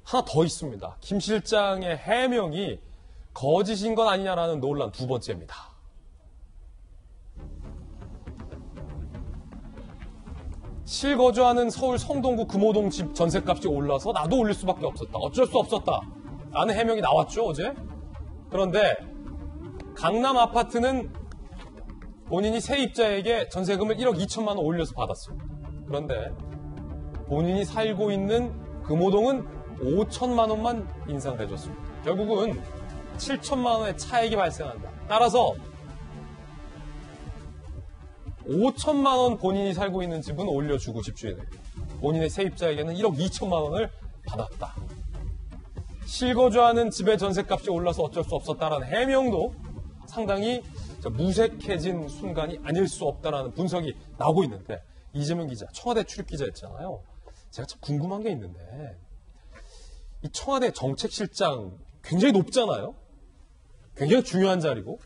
하나 더 있습니다. 김 실장의 해명이 거짓인 건 아니냐라는 논란 두 번째입니다. 실거주하는 서울 성동구 금호동 집 전셋값이 올라서 나도 올릴 수밖에 없었다. 어쩔 수 없었다. 라는 해명이 나왔죠, 어제? 그런데 강남 아파트는 본인이 세입자에게 전세금을 1억 2천만 원 올려서 받았어요. 그런데 본인이 살고 있는 금호동은 5천만 원만 인상을 해줬습니다. 결국은 7천만 원의 차액이 발생한다. 따라서 5천만 원 본인이 살고 있는 집은 올려주고 집주인에게, 본인의 세입자에게는 1억 2천만 원을 받았다. 실거주하는 집의 전셋값이 올라서 어쩔 수 없었다라는 해명도 상당히 무색해진 순간이 아닐 수 없다라는 분석이 나오고 있는데, 이재명 기자, 청와대 출입 기자였잖아요. 제가 참 궁금한 게 있는데, 이 청와대 정책실장 굉장히 높잖아요. 굉장히 중요한 자리고,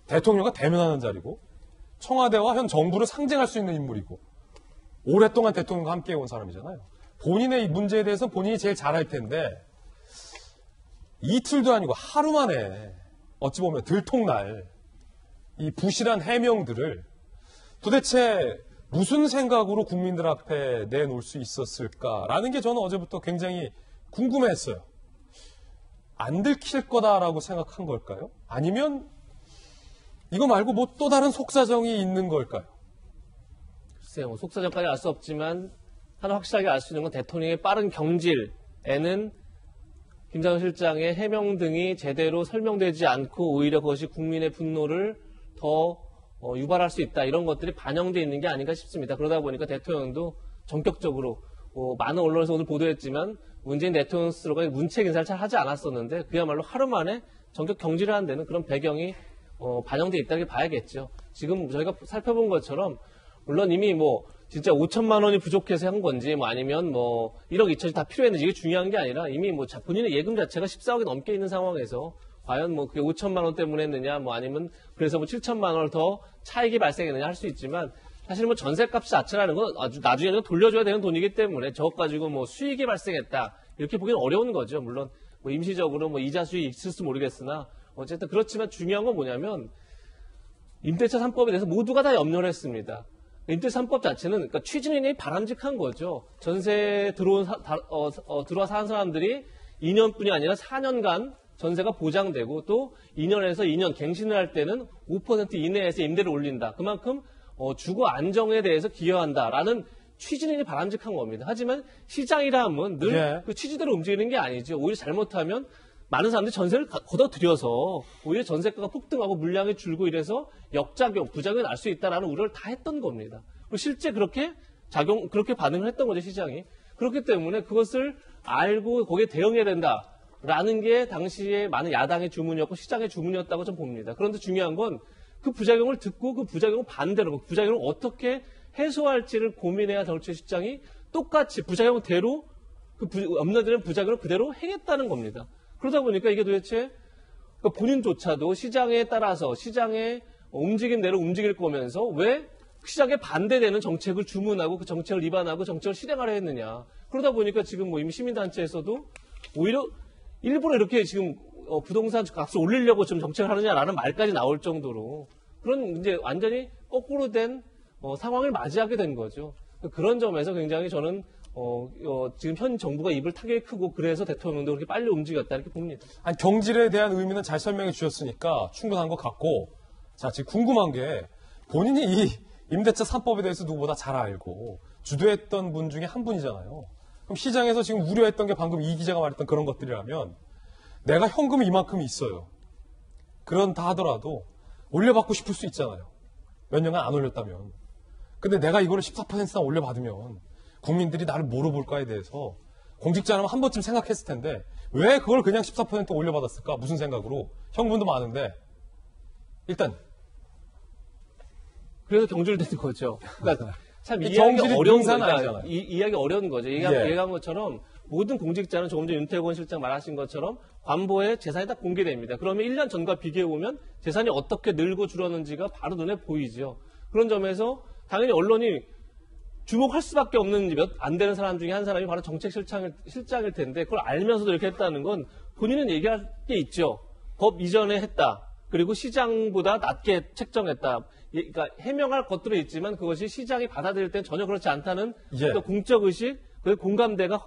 대통령과 대면하는 자리고, 청와대와 현 정부를 상징할 수 있는 인물이고, 오랫동안 대통령과 함께 해온 사람이잖아요. 본인의 이 문제에 대해서 본인이 제일 잘 알 텐데, 이틀도 아니고 하루 만에 어찌 보면 들통날 이 부실한 해명들을 도대체 무슨 생각으로 국민들 앞에 내놓을 수 있었을까라는 게 저는 어제부터 굉장히 궁금했어요. 안 들킬 거다라고 생각한 걸까요? 아니면 이거 말고 뭐 또 다른 속사정이 있는 걸까요? 글쎄요, 속사정까지 알 수 없지만 하나 확실하게 알 수 있는 건 대통령의 빠른 경질에는 김장현 실장의 해명 등이 제대로 설명되지 않고 오히려 그것이 국민의 분노를 더 유발할 수 있다. 이런 것들이 반영되어 있는 게 아닌가 싶습니다. 그러다 보니까 대통령도 전격적으로 많은 언론에서 오늘 보도했지만 문재인 대통령 스스로가 문책 인사를 잘 하지 않았었는데 그야말로 하루 만에 전격 경질을 한 데는 그런 배경이 반영되어 있다고 봐야겠죠. 지금 저희가 살펴본 것처럼 물론 이미 진짜 5천만 원이 부족해서 한 건지 아니면 1억 2천이 다 필요했는지 이게 중요한 게 아니라 이미 본인의 예금 자체가 14억이 넘게 있는 상황에서 과연 그게 5천만 원 때문에 했느냐 아니면 그래서 7천만 원을 더 차익이 발생했느냐 할 수 있지만 사실 전세값 자체라는 건 아주 나중에는 돌려줘야 되는 돈이기 때문에 저것 가지고 수익이 발생했다 이렇게 보기는 어려운 거죠. 물론 임시적으로 이자 수익이 있을지 모르겠으나 어쨌든 그렇지만 중요한 건 뭐냐면 임대차 3법에 대해서 모두가 다 염려를 했습니다. 임대차 3법 자체는 그러니까 취지는 바람직한 거죠. 전세 들어와서 한 사람들이 2년뿐이 아니라 4년간 전세가 보장되고 또 2년에서 2년 갱신을 할 때는 5% 이내에서 임대를 올린다. 그만큼 주거 안정에 대해서 기여한다라는 취지는 바람직한 겁니다. 하지만 시장이라 하면 늘 그 취지대로 움직이는 게 아니죠. 오히려 잘못하면 많은 사람들이 전세를 걷어들여서 오히려 전세가가 폭등하고 물량이 줄고 이래서 역작용, 부작용이 날 수 있다라는 우려를 다 했던 겁니다. 그리고 실제 그렇게 반응을 했던 거죠, 시장이. 그렇기 때문에 그것을 알고 거기에 대응해야 된다라는 게 당시에 많은 야당의 주문이었고 시장의 주문이었다고 좀 봅니다. 그런데 중요한 건 그 부작용을 듣고 그 부작용을 반대로, 그 부작용을 어떻게 해소할지를 고민해야 정치 시장이 똑같이 부작용대로 염려되는 부작용을 그대로 행했다는 겁니다. 그러다 보니까 이게 도대체 본인조차도 시장에 따라서 시장의 움직임대로 움직일 거면서 왜 시장에 반대되는 정책을 주문하고 그 정책을 위반하고 정책을 실행하려 했느냐. 그러다 보니까 지금 이미 시민단체에서도 오히려 일부러 이렇게 지금 부동산 값을 올리려고 좀 정책을 하느냐라는 말까지 나올 정도로 그런 이제 완전히 거꾸로 된 상황을 맞이하게 된 거죠. 그런 점에서 굉장히 저는 지금 현 정부가 입을 타격이 크고 그래서 대통령도 그렇게 빨리 움직였다 이렇게 봅니다. 아니, 경질에 대한 의미는 잘 설명해 주셨으니까 충분한 것 같고, 자, 지금 궁금한 게 본인이 이 임대차 3법에 대해서 누구보다 잘 알고 주도했던 분 중에 한 분이잖아요. 그럼 시장에서 지금 우려했던 게 방금 이 기자가 말했던 그런 것들이라면 내가 현금이 이만큼 있어요. 그런다 하더라도 올려받고 싶을 수 있잖아요. 몇 년간 안 올렸다면. 근데 내가 이거를 14%나 올려받으면 국민들이 나를 뭐로 볼까에 대해서 공직자라면 한 번쯤 생각했을 텐데 왜 그걸 그냥 14% 올려받았을까? 무슨 생각으로? 형분도 많은데 일단 그래서 경질되는 거죠. 그러니까 참 이해하기 어려운 거죠. 이해하기 어려운 거죠. 얘기한 것처럼 모든 공직자는 조금 전 윤태권 실장 말하신 것처럼 관보에 재산이 다 공개됩니다. 그러면 1년 전과 비교해보면 재산이 어떻게 늘고 줄었는지가 바로 눈에 보이죠. 그런 점에서 당연히 언론이 주목할 수밖에 없는 몇 안 되는 사람 중에 한 사람이 바로 정책실장일 텐데 그걸 알면서도 이렇게 했다는 건 본인은 얘기할 게 있죠. 법 이전에 했다. 그리고 시장보다 낮게 책정했다. 그러니까 해명할 것들은 있지만 그것이 시장이 받아들일 땐 전혀 그렇지 않다는 또 공적의식, 그 공감대가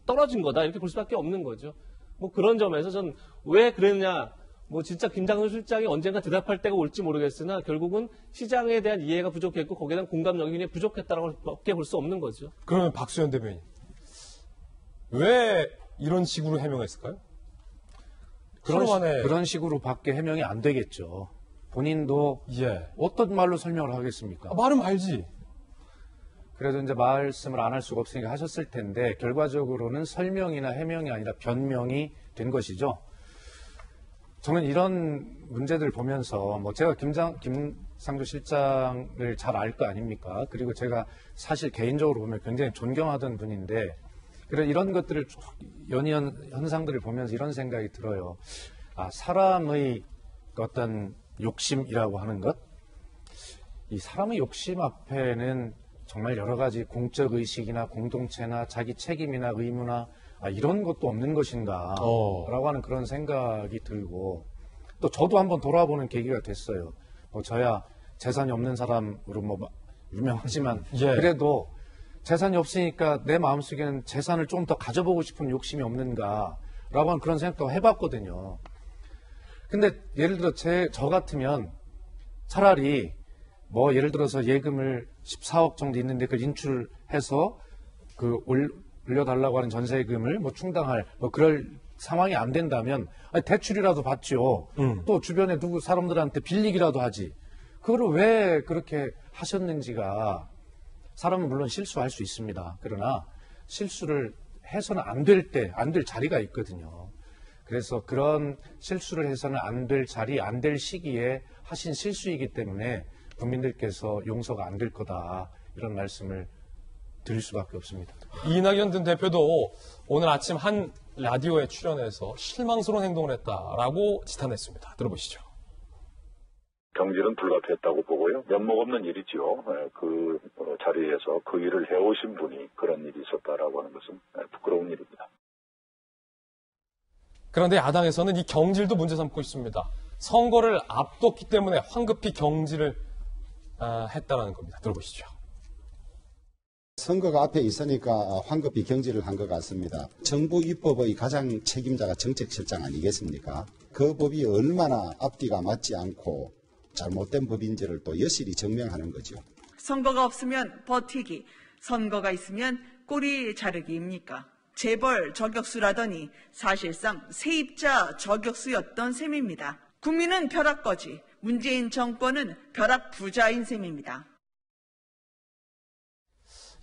떨어진 거다. 이렇게 볼 수밖에 없는 거죠. 뭐 그런 점에서 전 왜 그랬냐. 뭐 진짜 김장수 실장이 언젠가 대답할 때가 올지 모르겠으나 결국은 시장에 대한 이해가 부족했고 거기에 대한 공감력이 그냥 부족했다라고밖에 볼 수 없는 거죠. 그러면 박수현 대변인 왜 이런 식으로 해명했을까요? 그런 식으로밖에 해명이 안 되겠죠. 본인도 어떤 말로 설명을 하겠습니까? 말은 알지. 그래도 이제 말씀을 안 할 수가 없으니까 하셨을 텐데 결과적으로는 설명이나 해명이 아니라 변명이 된 것이죠. 저는 이런 문제들 보면서 뭐 제가 김상조 실장을 잘 알 거 아닙니까? 그리고 제가 사실 개인적으로 보면 굉장히 존경하던 분인데 이런 것들을 연이은 현상들을 보면서 이런 생각이 들어요. 아, 사람의 어떤 욕심이라고 하는 것, 이 사람의 욕심 앞에는 정말 여러 가지 공적 의식이나 공동체나 자기 책임이나 의무나 이런 것도 없는 것인가 라고 하는 그런 생각이 들고 또 저도 한번 돌아보는 계기가 됐어요. 뭐 저야 재산이 없는 사람으로 뭐 유명하지만 그래도 재산이 없으니까 내 마음속에는 재산을 좀 더 가져보고 싶은 욕심이 없는가 라고 하는 그런 생각도 해봤거든요. 근데 예를 들어 저 같으면 차라리 뭐 예를 들어서 예금을 14억 정도 있는데 그걸 인출해서 올려달라고 하는 전세금을 뭐 충당할 뭐 그럴 상황이 안 된다면 대출이라도 받죠. 또 주변에 누구 사람들한테 빌리기라도 하지. 그거를 왜 그렇게 하셨는지가 사람은 물론 실수할 수 있습니다. 그러나 실수를 해서는 안 될 때, 안 될 자리가 있거든요. 그래서 그런 실수를 해서는 안 될 자리, 안 될 시기에 하신 실수이기 때문에 국민들께서 용서가 안 될 거다. 이런 말씀을 드릴 수밖에 없습니다. 이낙연 전 대표도 오늘 아침 한 라디오에 출연해서 실망스러운 행동을 했다라고 지탄했습니다. 들어보시죠. 경질은 불가피했다고 보고요. 면목 없는 일이죠. 그 자리에서 그 일을 해오신 분이 그런 일이 있었다라고 하는 것은 부끄러운 일입니다. 그런데 야당에서는 이 경질도 문제 삼고 있습니다. 선거를 앞뒀기 때문에 황급히 경질을 했다라는 겁니다. 들어보시죠. 선거가 앞에 있으니까 황급히 경질을 한 것 같습니다. 정부 입법의 가장 책임자가 정책실장 아니겠습니까? 그 법이 얼마나 앞뒤가 맞지 않고 잘못된 법인지를 또 여실히 증명하는 거죠. 선거가 없으면 버티기, 선거가 있으면 꼬리 자르기입니까? 재벌 저격수라더니 사실상 세입자 저격수였던 셈입니다. 국민은 벼락거지, 문재인 정권은 벼락 부자인 셈입니다.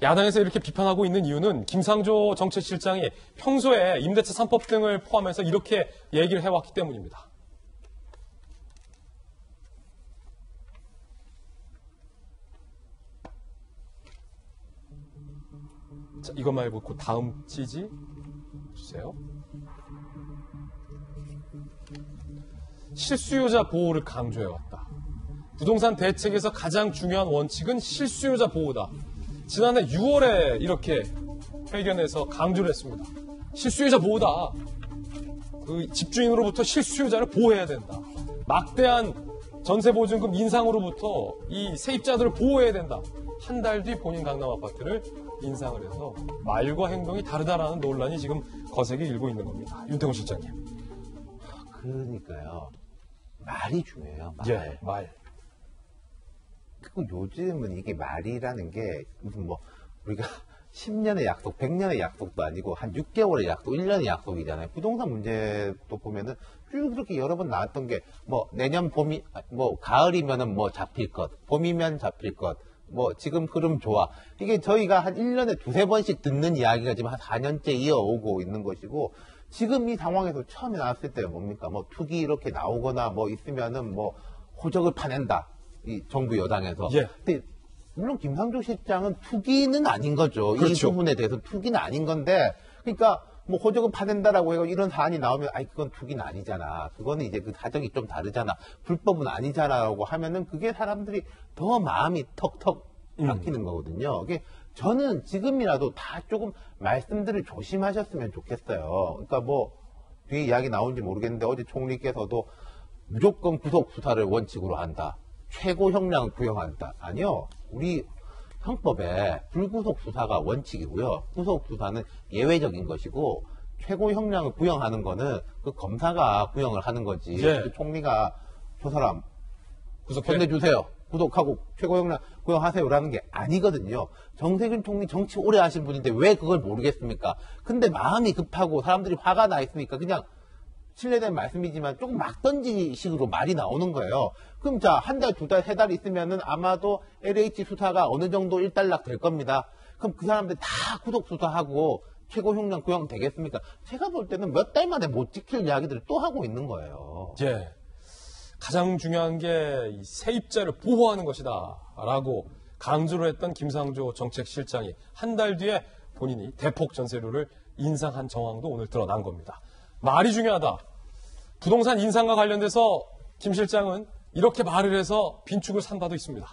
야당에서 이렇게 비판하고 있는 이유는 김상조 정책실장이 평소에 임대차 3법 등을 포함해서 이렇게 얘기를 해왔기 때문입니다. 자, 이거 말고 그 다음 찌지 주세요. 실수요자 보호를 강조해왔다. 부동산 대책에서 가장 중요한 원칙은 실수요자 보호다. 지난해 6월에 이렇게 회견에서 강조를 했습니다. 실수요자 보호다. 그 집주인으로부터 실수요자를 보호해야 된다. 막대한 전세보증금 인상으로부터 이 세입자들을 보호해야 된다. 한 달 뒤 본인 강남 아파트를 인상을 해서 말과 행동이 다르다라는 논란이 지금 거세게 일고 있는 겁니다. 윤태곤 실장님. 그러니까요. 말이 중요해요. 말. 예, 말. 그 요즘은 이게 말이라는 게 무슨 뭐 우리가 10년의 약속, 100년의 약속도 아니고 한 6개월의 약속, 1년의 약속이잖아요. 부동산 문제도 보면은 쭉 그렇게 여러 번 나왔던 게 뭐 내년 봄이 뭐 가을이면은 뭐 잡힐 것, 봄이면 잡힐 것. 뭐 지금 흐름 좋아. 이게 저희가 한 1년에 두세 번씩 듣는 이야기가 지금 한 4년째 이어오고 있는 것이고 지금 이 상황에서 처음에 나왔을 때 뭡니까? 뭐 투기 이렇게 나오거나 뭐 있으면은 뭐 호적을 파낸다. 이 정부 여당에서. 예. 근데 물론 김상조 실장은 투기는 아닌 거죠. 그렇죠. 이 부분에 대해서 투기는 아닌 건데 그러니까 뭐 호적을 파낸다라고 해서 이런 사안이 나오면 아이 그건 투기는 아니잖아. 그거는 이제 그 사정이 좀 다르잖아. 불법은 아니잖아라고 하면은 그게 사람들이 더 마음이 턱턱 깎이는 거거든요. 이게 저는 지금이라도 다 조금 말씀들을 조심하셨으면 좋겠어요. 그러니까 뭐 뒤에 이야기 나온지 모르겠는데 어제 총리께서도 무조건 구속 수사를 원칙으로 한다. 최고 형량을 구형한다. 아니요. 우리 형법에 불구속 수사가 원칙이고요. 구속 수사는 예외적인 것이고 최고 형량을 구형하는 거는 그 검사가 구형을 하는 거지. 예. 그 총리가 저 사람 구속해. 건네주세요. 구속하고 최고 형량 구형하세요라는 게 아니거든요. 정세균 총리 정치 오래 하신 분인데 왜 그걸 모르겠습니까? 근데 마음이 급하고 사람들이 화가 나 있으니까 그냥 실례된 말씀이지만 조금 막 던지기 식으로 말이 나오는 거예요. 그럼 자, 한 달, 두 달, 세 달 있으면은 아마도 LH 수사가 어느 정도 일단락 될 겁니다. 그럼 그 사람들 다 구속 수사하고 최고 형량 구형 되겠습니까? 제가 볼 때는 몇 달 만에 못 지킬 이야기들을 또 하고 있는 거예요. 예. 가장 중요한 게 이 세입자를 보호하는 것이다 라고 강조를 했던 김상조 정책실장이 한 달 뒤에 본인이 대폭 전세료를 인상한 정황도 오늘 드러난 겁니다. 말이 중요하다. 부동산 인상과 관련돼서 김 실장은 이렇게 말을 해서 빈축을 산 바도 있습니다.